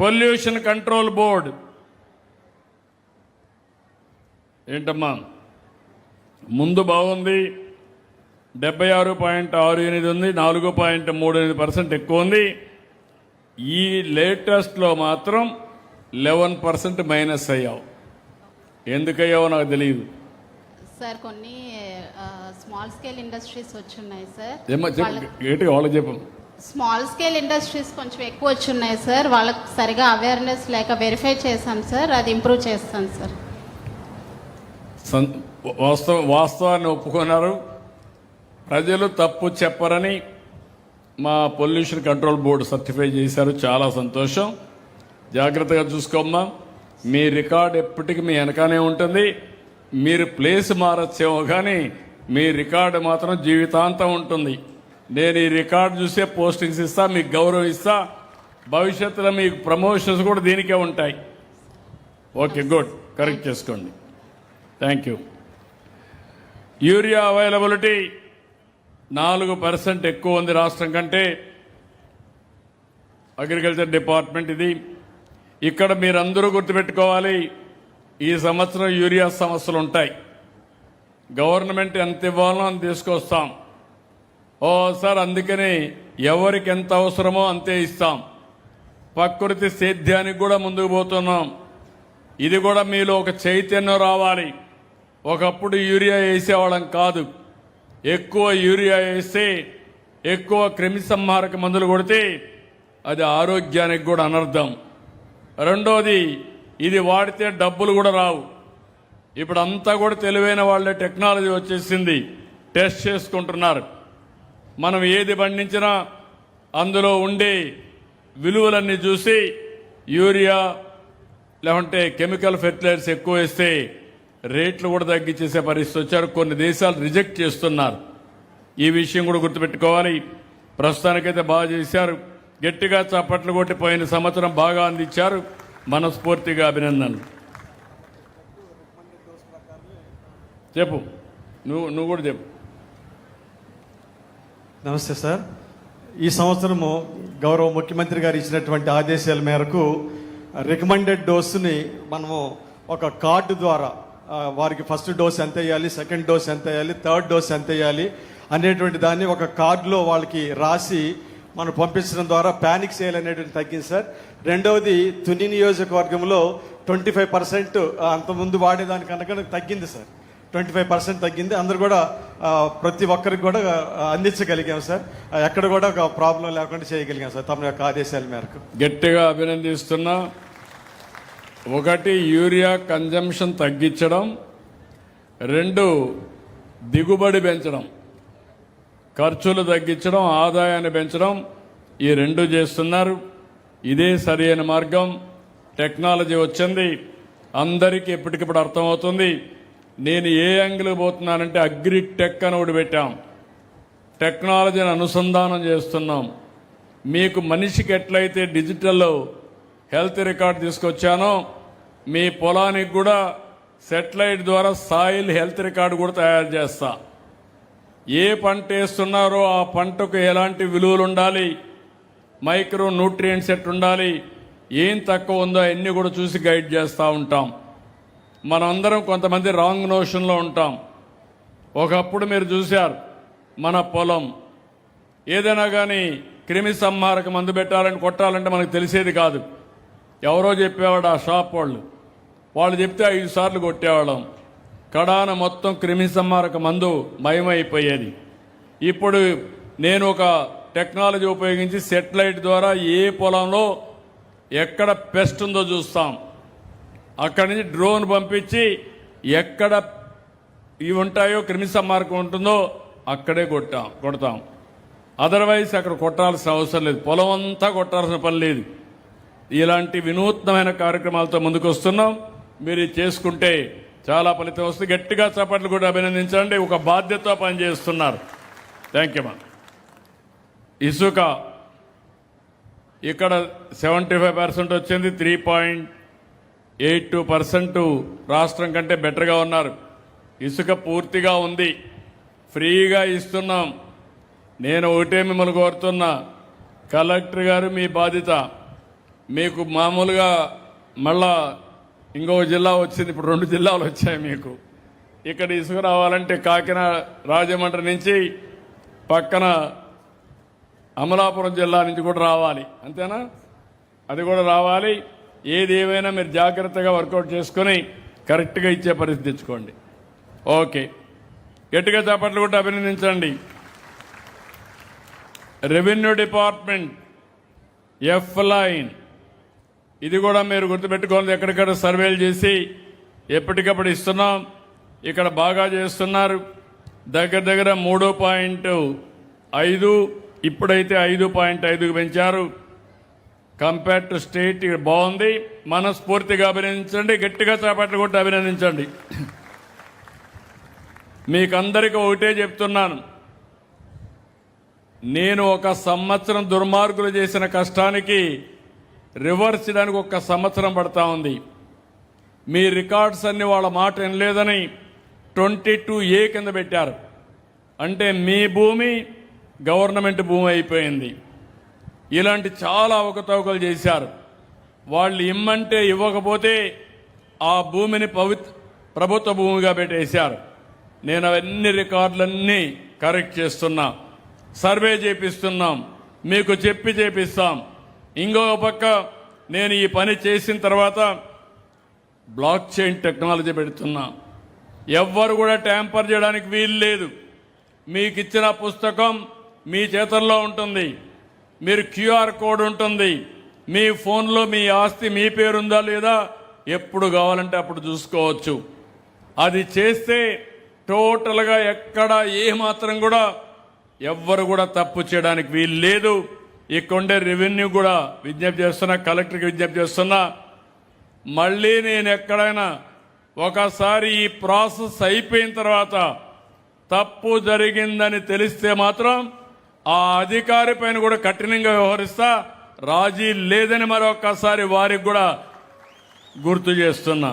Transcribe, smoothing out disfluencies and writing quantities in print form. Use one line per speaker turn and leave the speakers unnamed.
Pollution control board ఏంటమ్మా, ముందు బాగుంది, 76.68 ఉంది, 4.38% ఎక్కువ ఉంది. ఈ లేటెస్ట్లో మాత్రం 11% మైనస్ అయ్యావు. ఎందుకయ్యావో నాకు తెలియదు
సార్. కొన్ని స్మాల్ స్కేల్ ఇండస్ట్రీస్ వచ్చున్నాయి సార్.
ఏంటి వాళ్ళకి చెప్పు.
స్మాల్ స్కేల్ ఇండస్ట్రీస్ కొంచెం ఎక్కువ వచ్చున్నాయి సార్. వాళ్ళకి సరిగా అవేర్నెస్ లేక వెరిఫై చేశాం సార్. అది ఇంప్రూవ్ చేస్తాం సార్.
వాస్తవాన్ని ఒప్పుకున్నారు. ప్రజలు తప్పు చెప్పరని మా పొల్యూషన్ కంట్రోల్ బోర్డు సర్టిఫై చేశారు. చాలా సంతోషం. జాగ్రత్తగా చూసుకోమ్మా. మీ రికార్డ్ ఎప్పటికీ మీ వెనకానే ఉంటుంది. మీరు ప్లేస్ మారచ్చేమో కానీ మీ రికార్డు మాత్రం జీవితాంతం ఉంటుంది. నేను ఈ రికార్డు చూసే పోస్టింగ్స్ ఇస్తా, మీకు గౌరవం ఇస్తా. భవిష్యత్తులో మీకు ప్రమోషన్స్ కూడా దీనికే ఉంటాయి. Okay, good. కరెక్ట్ చేసుకోండి. Thank you. యూరియా అవైలబిలిటీ 4% ఎక్కువ ఉంది రాష్ట్రం కంటే. అగ్రికల్చర్ డిపార్ట్మెంట్ ఇది. ఇక్కడ మీరందరూ గుర్తుపెట్టుకోవాలి, ఈ సంవత్సరం యూరియా సమస్యలు ఉంటాయి. గవర్నమెంట్ ఎంత ఇవ్వాలో అంత తీసుకొస్తాం. సార్, అందుకని ఎవరికి ఎంత అవసరమో అంతే ఇస్తాం. ప్రకృతి సేద్యానికి కూడా ముందుకు పోతున్నాం. ఇది కూడా మీలో ఒక చైతన్యం రావాలి. ఒకప్పుడు యూరియా వేసేవాళ్ళం కాదు. ఎక్కువ యూరియా వేస్తే, ఎక్కువ క్రిమిసంహారక మందులు కొడితే అది ఆరోగ్యానికి కూడా అనర్థం. రెండోది, ఇది వాడితే డబ్బులు కూడా రావు. ఇప్పుడు అంతా కూడా తెలివైన వాళ్ళే, టెక్నాలజీ వచ్చేసింది, టెస్ట్ చేసుకుంటున్నారు. మనం ఏది పండించినా అందులో ఉండే విలువలన్నీ చూసి యూరియా లేకుంటే కెమికల్ ఫెర్టిలైజర్స్ ఎక్కువ వేస్తే రేట్లు కూడా తగ్గించేసే పరిస్థితి వచ్చారు. కొన్ని దేశాలు రిజెక్ట్ చేస్తున్నారు. ఈ విషయం కూడా గుర్తుపెట్టుకోవాలి. ప్రస్తుతానికైతే బాగా చేశారు. గట్టిగా చప్పట్లు కొట్టి పోయిన సంవత్సరం బాగా అందించారు. మనస్ఫూర్తిగా అభినందనలు. చెప్పు, నువ్వు కూడా చెప్పు.
నమస్తే సార్. ఈ సంవత్సరము గౌరవ ముఖ్యమంత్రి గారు ఇచ్చినటువంటి ఆదేశాల మేరకు రికమెండెడ్ డోసుని మనము ఒక కార్డు ద్వారా వారికి ఫస్ట్ డోస్ ఎంత వేయాలి, సెకండ్ డోస్ ఎంత వేయాలి, థర్డ్ డోస్ ఎంత వేయాలి అనేటువంటి దాన్ని ఒక కార్డులో వాళ్ళకి రాసి మనం పంపించడం ద్వారా ప్యానిక్ సేల్ అనేటువంటి తగ్గింది సార్. రెండవది, తుని నియోజకవర్గంలో 25% అంతకుముందు వాడేదానికన్నా తగ్గింది సార్. 25% తగ్గింది. అందరూ కూడా ప్రతి ఒక్కరికి కూడా అందించగలిగాం సార్. ఎక్కడ కూడా ఒక ప్రాబ్లం లేకుండా చేయగలిగాం సార్ తమ యొక్క ఆదేశాల మేరకు.
గట్టిగా అభినందిస్తున్నా. ఒకటి, యూరియా కన్జంప్షన్ తగ్గించడం. 2, దిగుబడి పెంచడం, ఖర్చులు తగ్గించడం, ఆదాయాన్ని పెంచడం. ఈ 2 చేస్తున్నారు. ఇదే సరైన మార్గం. టెక్నాలజీ వచ్చింది, అందరికీ ఎప్పటికిప్పుడు అర్థమవుతుంది. నేను ఏ యాంగిల్ పోతున్నానంటే అగ్రిటెక్ అని ఒకటి పెట్టాం. టెక్నాలజీని అనుసంధానం చేస్తున్నాం. మీకు మనిషికి ఎట్లయితే డిజిటల్లో హెల్త్ రికార్డ్ తీసుకొచ్చానో, మీ పొలానికి కూడా సెటిలైట్ ద్వారా సాయిల్ హెల్త్ రికార్డు కూడా తయారు చేస్తా. ఏ పంట వేస్తున్నారో ఆ పంటకు ఎలాంటి విలువలు ఉండాలి, మైక్రో న్యూట్రియంట్స్ ఎట్టుండాలి, ఏం తక్కువ ఉందో అన్నీ కూడా చూసి గైడ్ చేస్తూ ఉంటాం. మనందరం కొంతమంది రాంగ్ నోషన్లో ఉంటాం. ఒకప్పుడు మీరు చూశారు, మన పొలం ఏదైనా కానీ క్రిమి సంహారక మందు పెట్టాలని కొట్టాలంటే మనకు తెలిసేది కాదు. ఎవరో చెప్పేవాడు, ఆ షాప్ వాళ్ళు చెప్తే 5 సార్లు కొట్టేవాళ్ళం. కడాన మొత్తం క్రిమి సంహారక మందు మయమైపోయేది. ఇప్పుడు నేను ఒక టెక్నాలజీ ఉపయోగించి సెటిలైట్ ద్వారా ఏ పొలంలో ఎక్కడ పెస్ట్ ఉందో చూస్తాం. అక్కడి నుంచి డ్రోన్ పంపించి ఎక్కడ ఇవి ఉంటాయో క్రిమి సంహారకం ఉంటుందో అక్కడే కొడతాం. అదర్వైజ్ అక్కడ కొట్టాల్సిన అవసరం లేదు. పొలం అంతా కొట్టాల్సిన పని లేదు. ఇలాంటి వినూత్నమైన కార్యక్రమాలతో ముందుకు వస్తున్నాం. మీరు చేసుకుంటే చాలా ఫలితం వస్తుంది. గట్టిగా చప్పట్లు కూడా అభినందించండి. ఒక బాధ్యతతో పనిచేస్తున్నారు. Thank you. ఇసుక ఇక్కడ 75% వచ్చింది. 3.82% రాష్ట్రం కంటే బెటర్గా ఉన్నారు. ఇసుక పూర్తిగా ఉంది, ఫ్రీగా ఇస్తున్నాం. నేను ఒకటే మిమ్మల్ని కోరుతున్నా, కలెక్టర్ గారు మీ బాధ్యత, మీకు మామూలుగా మళ్ళా ఇంకొక జిల్లా వచ్చింది, ఇప్పుడు 2 జిల్లాలు వచ్చాయి మీకు. ఇక్కడ ఇసుక రావాలంటే కాకినాడ రాజమండ్రి నుంచి పక్కన అమలాపురం జిల్లా నుంచి కూడా రావాలి, అంతేనా? అది కూడా రావాలి. ఏది ఏమైనా మీరు జాగ్రత్తగా వర్కౌట్ చేసుకుని కరెక్ట్గా ఇచ్చే పరిస్థితి తెచ్చుకోండి. ఓకే, గట్టిగా చప్పట్లు కూడా అభినందించండి. రెవెన్యూ డిపార్ట్మెంట్ ఎఫ్ లైన్, ఇది కూడా మీరు గుర్తుపెట్టుకోవాలి. ఎక్కడిక్కడ సర్వేలు చేసి ఎప్పటికప్పుడు ఇస్తున్నాం. ఇక్కడ బాగా చేస్తున్నారు. దగ్గర దగ్గర 3.5, ఇప్పుడైతే 5.5కు పెంచారు. కంపేర్ టు స్టేట్ బాగుంది. మనస్ఫూర్తిగా అభినందించండి. గట్టిగా చేపట్లు కొట్టి అభినందించండి. మీకందరికీ ఒకటే చెప్తున్నాను, నేను 1 సంవత్సరం దుర్మార్గులు చేసిన కష్టానికి రివర్స్ చేయడానికి 1 సంవత్సరం పడతా ఉంది. మీ రికార్డ్స్ అన్ని వాళ్ళ మాట వినలేదని 22A కింద పెట్టారు. అంటే మీ భూమి గవర్నమెంట్ భూమి అయిపోయింది. ఇలాంటి చాలా అవకతవకలు చేశారు. వాళ్ళు ఇమ్మంటే ఇవ్వకపోతే ఆ భూమిని ప్రభుత్వ భూమిగా పెట్టేశారు. నేను అవన్నీ రికార్డులన్నీ కరెక్ట్ చేస్తున్నా, సర్వే చేపిస్తున్నాం, మీకు చెప్పి చేపిస్తాం. ఇంకొక పక్క నేను ఈ పని చేసిన తర్వాత బ్లాక్ చైన్ టెక్నాలజీ పెడుతున్నా. ఎవ్వరు కూడా ట్యాంపర్ చేయడానికి వీలు లేదు. మీకు ఇచ్చిన పుస్తకం మీ చేతుల్లో ఉంటుంది. మీరు QR కోడ్ ఉంటుంది. మీ ఫోన్లో మీ ఆస్తి మీ పేరుందా లేదా ఎప్పుడు కావాలంటే అప్పుడు చూసుకోవచ్చు. అది చేస్తే టోటల్గా ఎక్కడ ఏమాత్రం కూడా ఎవ్వరు కూడా తప్పు చేయడానికి వీలు లేదు. ఇక్కడే రెవెన్యూ కూడా విజ్ఞప్తి చేస్తున్నా, కలెక్టర్కి విజ్ఞప్తి చేస్తున్నా. మళ్ళీ నేను ఎక్కడైనా ఒకసారి ఈ ప్రాసెస్ అయిపోయిన తర్వాత తప్పు జరిగిందని తెలిస్తే మాత్రం ఆ అధికారి పైన కూడా కఠినంగా వ్యవహరిస్తా. రాజీ లేదని మరొకసారి వారికి కూడా గుర్తు చేస్తున్నా.